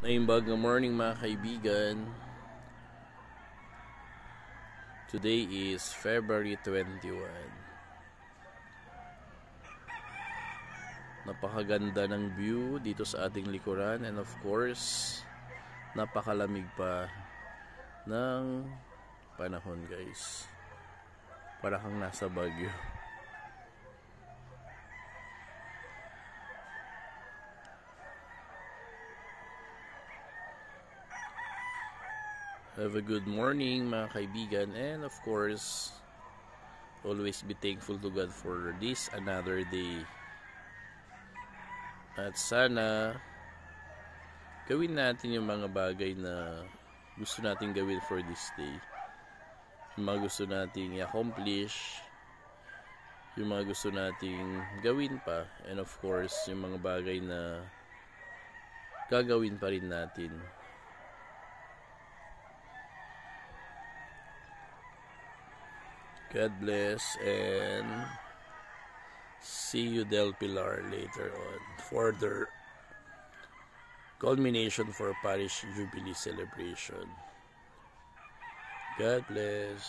Good morning mga kaibigan. Today is February 21. Napakaganda ng view dito sa ating likuran, and of course, napakalamig pa ng panahon, guys. Para kang nasa Baguio. Have a good morning mga kaibigan, and of course, always be thankful to God for this another day. At sana gawin natin yung mga bagay na gusto nating gawin for this day. Yung mga gusto nating i-accomplish, yung mga gusto nating gawin pa, and of course, yung mga bagay na gagawin pa rin natin. God bless, and see you Del Pilar later on for the culmination for Parish Jubilee celebration. God bless.